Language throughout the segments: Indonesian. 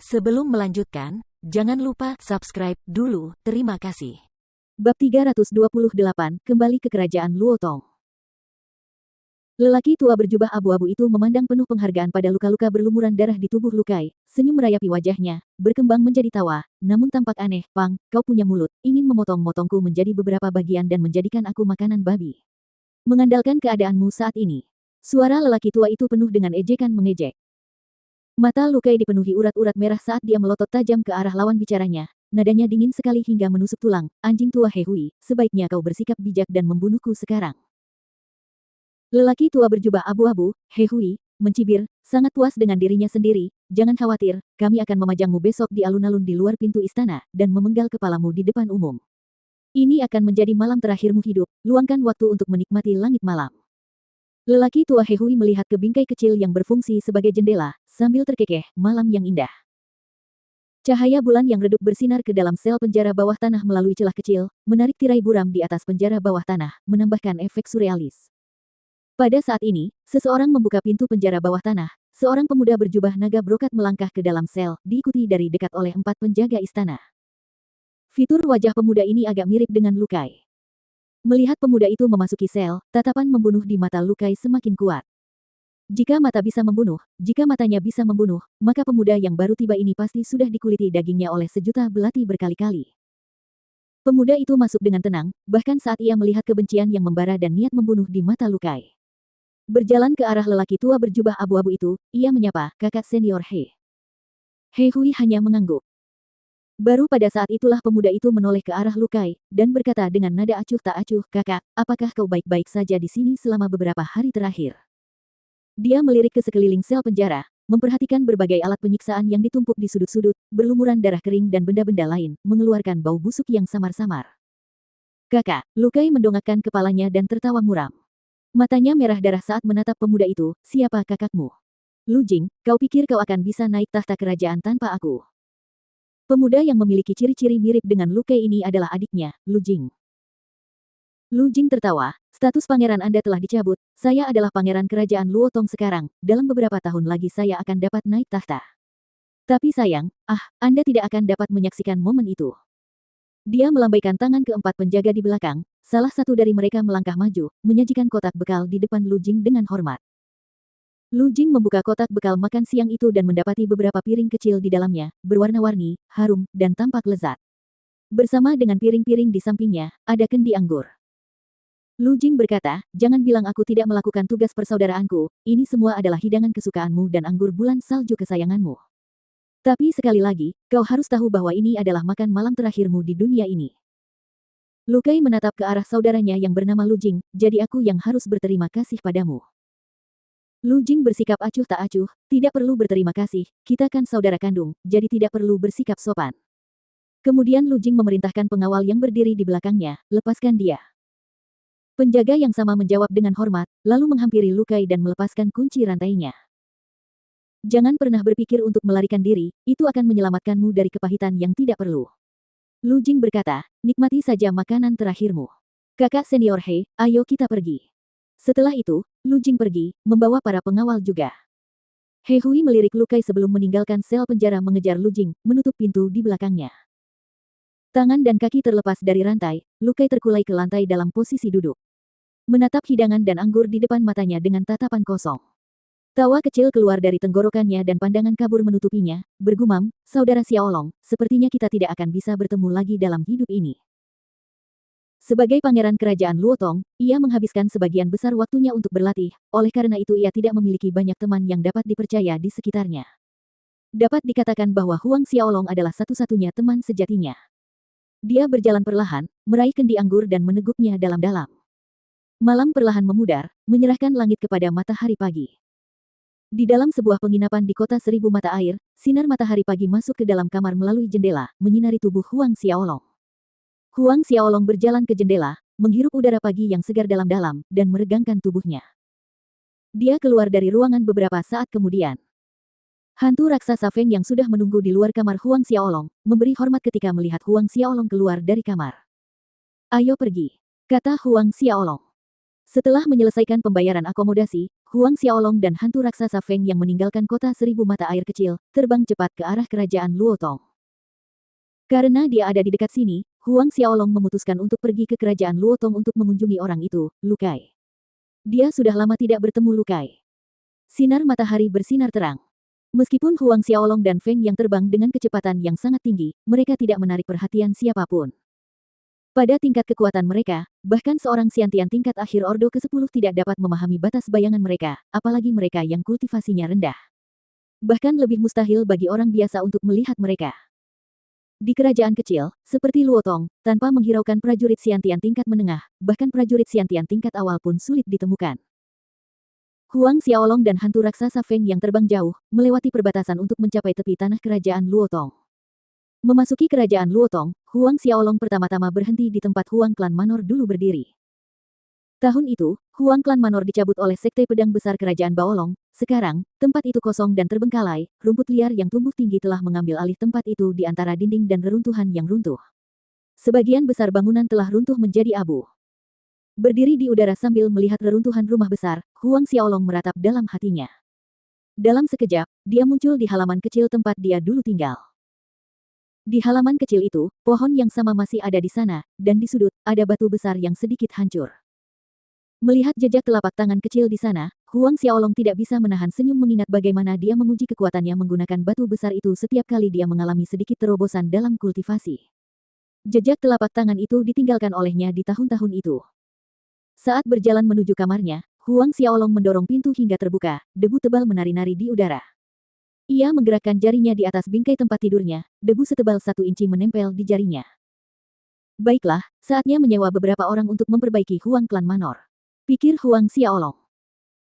Sebelum melanjutkan, jangan lupa subscribe dulu, terima kasih. Bab 328, kembali ke kerajaan Luotong. Lelaki tua berjubah abu-abu itu memandang penuh penghargaan pada luka-luka berlumuran darah di tubuh Lukai, senyum merayapi wajahnya, berkembang menjadi tawa, namun tampak aneh. Pang, kau punya mulut, ingin memotong-motongku menjadi beberapa bagian dan menjadikan aku makanan babi. Mengandalkan keadaanmu saat ini. Suara lelaki tua itu penuh dengan ejekan mengejek. Mata Lukai dipenuhi urat-urat merah saat dia melotot tajam ke arah lawan bicaranya. Nadanya dingin sekali hingga menusuk tulang. Anjing tua Hehui, sebaiknya kau bersikap bijak dan membunuhku sekarang. Lelaki tua berjubah abu-abu, Hehui, mencibir, sangat puas dengan dirinya sendiri. Jangan khawatir, kami akan memajangmu besok di alun-alun di luar pintu istana, dan memenggal kepalamu di depan umum. Ini akan menjadi malam terakhirmu hidup, luangkan waktu untuk menikmati langit malam. Lelaki tua Hehui melihat ke bingkai kecil yang berfungsi sebagai jendela, sambil terkekeh, malam yang indah. Cahaya bulan yang redup bersinar ke dalam sel penjara bawah tanah melalui celah kecil, menarik tirai buram di atas penjara bawah tanah, menambahkan efek surrealis. Pada saat ini, seseorang membuka pintu penjara bawah tanah, seorang pemuda berjubah naga brokat melangkah ke dalam sel, diikuti dari dekat oleh 4 penjaga istana. Fitur wajah pemuda ini agak mirip dengan Lukai. Melihat pemuda itu memasuki sel, tatapan membunuh di mata Lukai semakin kuat. Jika mata bisa membunuh, jika matanya bisa membunuh, maka pemuda yang baru tiba ini pasti sudah dikuliti dagingnya oleh sejuta belati berkali-kali. Pemuda itu masuk dengan tenang, bahkan saat ia melihat kebencian yang membara dan niat membunuh di mata Lukai. Berjalan ke arah lelaki tua berjubah abu-abu itu, ia menyapa, kakak senior He. He Hui hanya mengangguk. Baru pada saat itulah pemuda itu menoleh ke arah Lukai, dan berkata dengan nada acuh tak acuh, kakak, apakah kau baik-baik saja di sini selama beberapa hari terakhir? Dia melirik ke sekeliling sel penjara, memperhatikan berbagai alat penyiksaan yang ditumpuk di sudut-sudut, berlumuran darah kering dan benda-benda lain, mengeluarkan bau busuk yang samar-samar. Kakak, Lukai mendongakkan kepalanya dan tertawa muram. Matanya merah darah saat menatap pemuda itu, siapa kakakmu? Lu Jing, kau pikir kau akan bisa naik tahta kerajaan tanpa aku? Pemuda yang memiliki ciri-ciri mirip dengan Lukai ini adalah adiknya, Lu Jing. Lu Jing tertawa, status pangeran Anda telah dicabut, saya adalah pangeran kerajaan Luotong sekarang, dalam beberapa tahun lagi saya akan dapat naik tahta. Tapi sayang, Anda tidak akan dapat menyaksikan momen itu. Dia melambaikan tangan ke 4 penjaga di belakang, salah satu dari mereka melangkah maju, menyajikan kotak bekal di depan Lu Jing dengan hormat. Lu Jing membuka kotak bekal makan siang itu dan mendapati beberapa piring kecil di dalamnya, berwarna-warni, harum, dan tampak lezat. Bersama dengan piring-piring di sampingnya, ada kendi anggur. Lu Jing berkata, jangan bilang aku tidak melakukan tugas persaudaraanku, ini semua adalah hidangan kesukaanmu dan anggur bulan salju kesayanganmu. Tapi sekali lagi, kau harus tahu bahwa ini adalah makan malam terakhirmu di dunia ini. Lukai menatap ke arah saudaranya yang bernama Lu Jing, jadi aku yang harus berterima kasih padamu. Lu Jing bersikap acuh tak acuh, tidak perlu berterima kasih, kita kan saudara kandung, jadi tidak perlu bersikap sopan. Kemudian Lu Jing memerintahkan pengawal yang berdiri di belakangnya, lepaskan dia. Penjaga yang sama menjawab dengan hormat, lalu menghampiri Lukai dan melepaskan kunci rantainya. Jangan pernah berpikir untuk melarikan diri, itu akan menyelamatkanmu dari kepahitan yang tidak perlu. Lu Jing berkata, nikmati saja makanan terakhirmu. Kakak senior He, ayo kita pergi. Setelah itu, Lu Jing pergi, membawa para pengawal juga. He Hui melirik Lukai sebelum meninggalkan sel penjara mengejar Lu Jing, menutup pintu di belakangnya. Tangan dan kaki terlepas dari rantai, Lukai terkulai ke lantai dalam posisi duduk. Menatap hidangan dan anggur di depan matanya dengan tatapan kosong. Tawa kecil keluar dari tenggorokannya dan pandangan kabur menutupinya, bergumam, saudara Xiaolong, sepertinya kita tidak akan bisa bertemu lagi dalam hidup ini. Sebagai pangeran kerajaan Luotong, ia menghabiskan sebagian besar waktunya untuk berlatih, oleh karena itu ia tidak memiliki banyak teman yang dapat dipercaya di sekitarnya. Dapat dikatakan bahwa Huang Xiaolong adalah satu-satunya teman sejatinya. Dia berjalan perlahan, meraih kendi anggur dan meneguknya dalam-dalam. Malam perlahan memudar, menyerahkan langit kepada matahari pagi. Di dalam sebuah penginapan di kota 1000 mata air, sinar matahari pagi masuk ke dalam kamar melalui jendela, menyinari tubuh Huang Xiaolong. Huang Xiaolong berjalan ke jendela, menghirup udara pagi yang segar dalam-dalam, dan meregangkan tubuhnya. Dia keluar dari ruangan beberapa saat kemudian. Hantu raksasa Feng yang sudah menunggu di luar kamar Huang Xiaolong, memberi hormat ketika melihat Huang Xiaolong keluar dari kamar. Ayo pergi, kata Huang Xiaolong. Setelah menyelesaikan pembayaran akomodasi, Huang Xiaolong dan hantu raksasa Feng yang meninggalkan kota seribu mata air kecil, terbang cepat ke arah kerajaan Luotong. Karena dia ada di dekat sini, Huang Xiaolong memutuskan untuk pergi ke kerajaan Luotong untuk mengunjungi orang itu, Lu Kai. Dia sudah lama tidak bertemu Lu Kai. Sinar matahari bersinar terang. Meskipun Huang Xiaolong dan Feng yang terbang dengan kecepatan yang sangat tinggi, mereka tidak menarik perhatian siapapun. Pada tingkat kekuatan mereka, bahkan seorang Xiantian tingkat akhir Ordo ke-10 tidak dapat memahami batas bayangan mereka, apalagi mereka yang kultivasinya rendah. Bahkan lebih mustahil bagi orang biasa untuk melihat mereka. Di kerajaan kecil, seperti Luotong, tanpa menghiraukan prajurit Xiantian tingkat menengah, bahkan prajurit Xiantian tingkat awal pun sulit ditemukan. Huang Xiaolong dan hantu raksasa Feng yang terbang jauh, melewati perbatasan untuk mencapai tepi tanah kerajaan Luotong. Memasuki kerajaan Luotong, Huang Xiaolong pertama-tama berhenti di tempat Huang Klan Manor dulu berdiri. Tahun itu, Huang Klan Manor dicabut oleh Sekte Pedang Besar Kerajaan Baolong. Sekarang, tempat itu kosong dan terbengkalai, rumput liar yang tumbuh tinggi telah mengambil alih tempat itu di antara dinding dan reruntuhan yang runtuh. Sebagian besar bangunan telah runtuh menjadi abu. Berdiri di udara sambil melihat reruntuhan rumah besar, Huang Xiaolong meratap dalam hatinya. Dalam sekejap, dia muncul di halaman kecil tempat dia dulu tinggal. Di halaman kecil itu, pohon yang sama masih ada di sana, dan di sudut, ada batu besar yang sedikit hancur. Melihat jejak telapak tangan kecil di sana, Huang Xiaolong tidak bisa menahan senyum mengingat bagaimana dia menguji kekuatannya menggunakan batu besar itu setiap kali dia mengalami sedikit terobosan dalam kultivasi. Jejak telapak tangan itu ditinggalkan olehnya di tahun-tahun itu. Saat berjalan menuju kamarnya, Huang Xiaolong mendorong pintu hingga terbuka, debu tebal menari-nari di udara. Ia menggerakkan jarinya di atas bingkai tempat tidurnya, debu setebal 1 inci menempel di jarinya. Baiklah, saatnya menyewa beberapa orang untuk memperbaiki Huang Klan Manor, pikir Huang Xiaolong.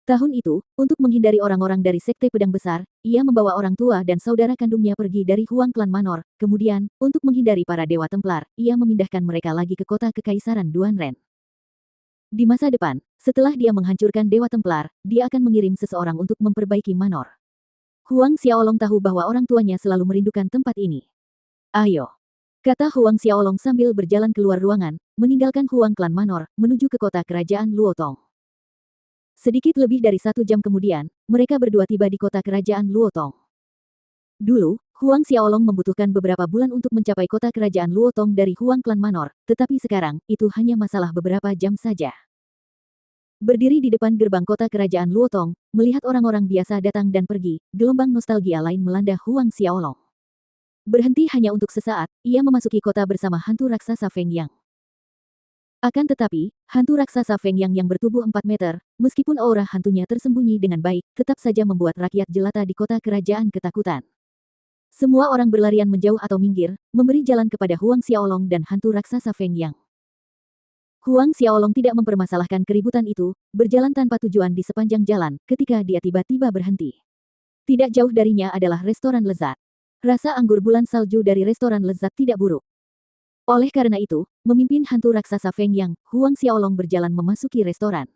Tahun itu, untuk menghindari orang-orang dari Sekte Pedang Besar, ia membawa orang tua dan saudara kandungnya pergi dari Huang Klan Manor. Kemudian, untuk menghindari para Dewa Templar, ia memindahkan mereka lagi ke kota Kekaisaran Duanren. Di masa depan, setelah dia menghancurkan Dewa Templar, dia akan mengirim seseorang untuk memperbaiki Manor. Huang Xiaolong tahu bahwa orang tuanya selalu merindukan tempat ini. Ayo, kata Huang Xiaolong sambil berjalan keluar ruangan, meninggalkan Huang Klan Manor, menuju ke kota kerajaan Luotong. Sedikit lebih dari 1 jam kemudian, mereka berdua tiba di kota kerajaan Luotong. Dulu, Huang Xiaolong membutuhkan beberapa bulan untuk mencapai kota kerajaan Luotong dari Huang Klan Manor, tetapi sekarang, itu hanya masalah beberapa jam saja. Berdiri di depan gerbang kota kerajaan Luotong, melihat orang-orang biasa datang dan pergi, gelombang nostalgia lain melanda Huang Xiaolong. Berhenti hanya untuk sesaat, ia memasuki kota bersama hantu raksasa Feng Yang. Akan tetapi, hantu raksasa Feng Yang bertubuh 4 meter, meskipun aura hantunya tersembunyi dengan baik, tetap saja membuat rakyat jelata di kota kerajaan ketakutan. Semua orang berlarian menjauh atau minggir, memberi jalan kepada Huang Xiaolong dan hantu raksasa Feng Yang. Huang Xiaolong tidak mempermasalahkan keributan itu, berjalan tanpa tujuan di sepanjang jalan, ketika dia tiba-tiba berhenti. Tidak jauh darinya adalah restoran lezat. Rasa anggur bulan salju dari restoran lezat tidak buruk. Oleh karena itu, memimpin hantu raksasa Feng Yang, Huang Xiaolong berjalan memasuki restoran.